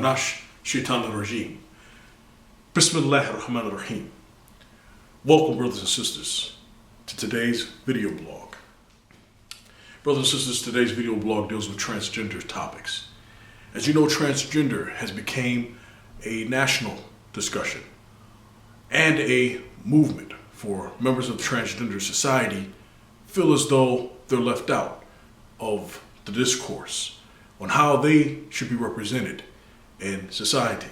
Minash Shaitan Rajim. Bismillah ar-Rahman ar-Rahim. Welcome, brothers and sisters, to today's video blog. Brothers and sisters, today's video blog deals with transgender topics. As you know, transgender has become a national discussion and a movement for members of the transgender society feel as though they're left out of the discourse on how they should be represented in society.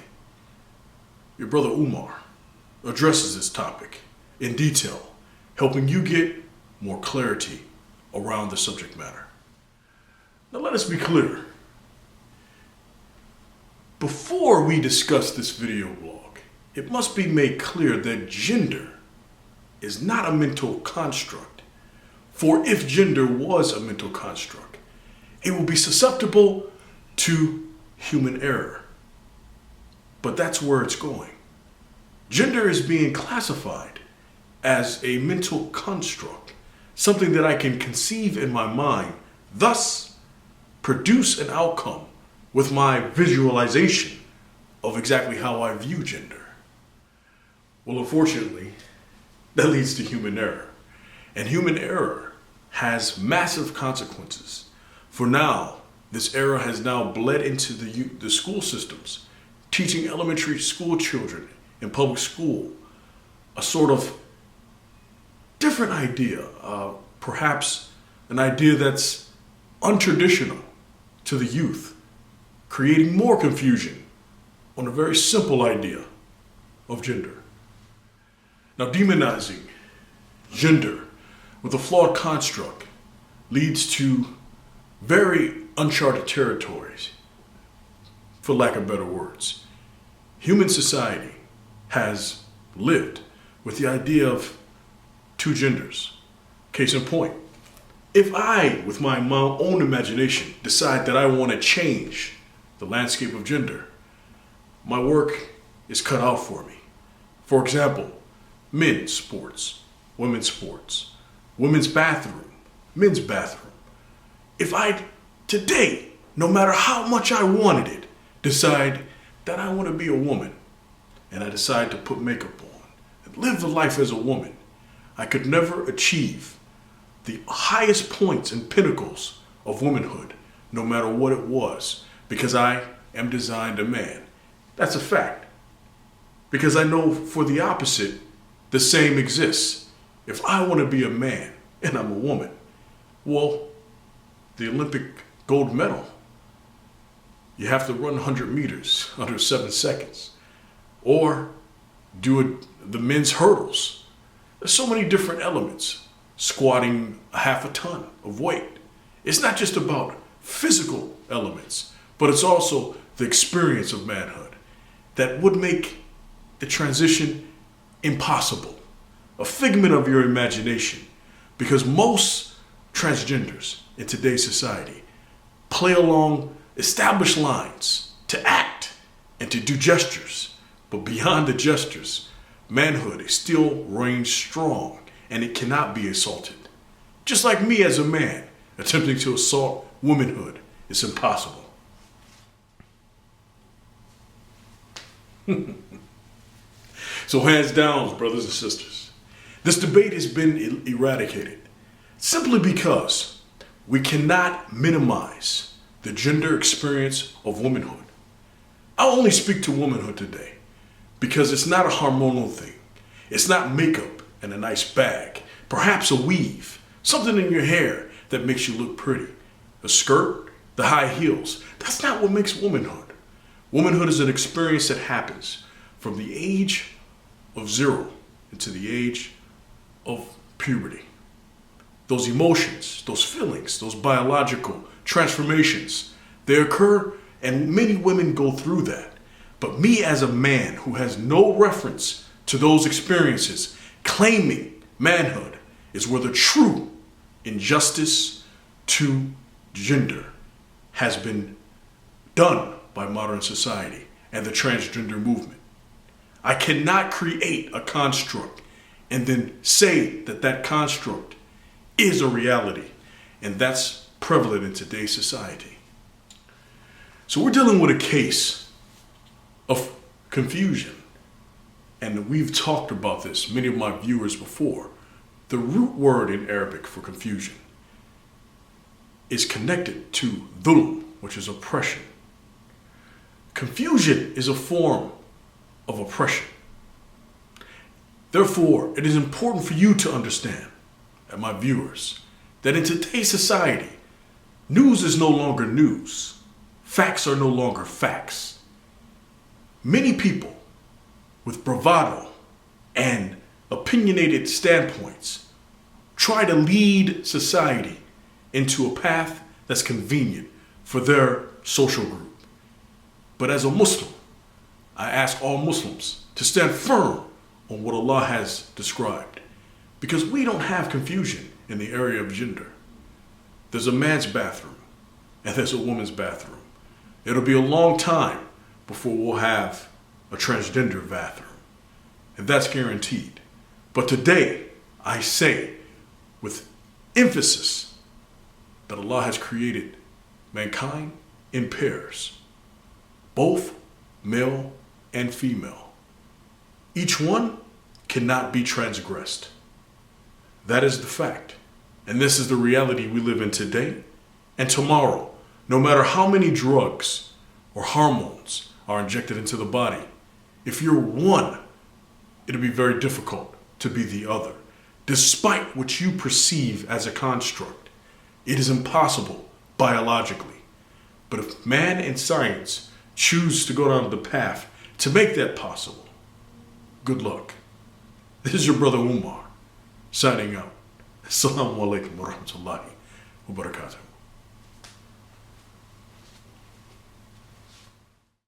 Your brother Umar addresses this topic in detail, helping you get more clarity around the subject matter. Now let us be clear. Before we discuss this video blog, it must be made clear that gender is not a mental construct. For if gender was a mental construct, it would be susceptible to human error. But that's where it's going. Gender is being classified as a mental construct, something that I can conceive in my mind, thus produce an outcome with my visualization of exactly how I view gender. Well, unfortunately, that leads to human error. And human error has massive consequences. For now, this error has now bled into the school systems, teaching elementary school children in public school a sort of different idea, perhaps an idea that's untraditional to the youth, creating more confusion on a very simple idea of gender. Now, demonizing gender with a flawed construct leads to very uncharted territories, for lack of better words. Human society has lived with the idea of two genders. Case in point, if I, with my own imagination, decide that I want to change the landscape of gender, my work is cut out for me. For example, men's sports, women's bathroom, men's bathroom. If I today, no matter how much I wanted it, decide that I want to be a woman, and I decide to put makeup on and live the life as a woman, I could never achieve the highest points and pinnacles of womanhood, no matter what it was, because I am designed a man. That's a fact. Because I know for the opposite, the same exists. If I want to be a man and I'm a woman, well, the Olympic gold medal, you have to run 100 meters under 7 seconds, or do the men's hurdles. There's so many different elements. Squatting a half a ton of weight. It's not just about physical elements, but it's also the experience of manhood that would make the transition impossible, a figment of your imagination, because most transgenders in today's society play along established lines to act and to do gestures, but beyond the gestures, manhood still reigns strong and it cannot be assaulted. Just like me as a man attempting to assault womanhood is impossible. So hands down, brothers and sisters, this debate has been eradicated simply because we cannot minimize the gender experience of womanhood. I'll only speak to womanhood today because it's not a hormonal thing. It's not makeup and a nice bag, perhaps a weave, something in your hair that makes you look pretty, a skirt, the high heels. That's not what makes womanhood. Womanhood is an experience that happens from the age of 0 into the age of puberty. Those emotions, those feelings, those biological transformations, they occur, and many women go through that. But me as a man who has no reference to those experiences, claiming manhood is where the true injustice to gender has been done by modern society and the transgender movement. I cannot create a construct and then say that that construct is a reality, and that's prevalent in today's society. So we're dealing with a case of confusion. And we've talked about this, many of my viewers before. The root word in Arabic for confusion is connected to dhulm, which is oppression. Confusion is a form of oppression. Therefore, it is important for you to understand, and my viewers, that in today's society, news is no longer news. Facts are no longer facts. Many people with bravado and opinionated standpoints try to lead society into a path that's convenient for their social group. But as a Muslim, I ask all Muslims to stand firm on what Allah has described, because we don't have confusion in the area of gender. There's a man's bathroom and there's a woman's bathroom. It'll be a long time before we'll have a transgender bathroom, and that's guaranteed. But today, I say with emphasis that Allah has created mankind in pairs, both male and female. Each one cannot be transgressed. That is the fact. And this is the reality we live in today and tomorrow. No matter how many drugs or hormones are injected into the body, if you're one, it'll be very difficult to be the other. Despite what you perceive as a construct, it is impossible biologically. But if man and science choose to go down the path to make that possible, good luck. This is your brother Umar, signing out. Assalamu alaikum wa rahmatullahi wa barakatuh.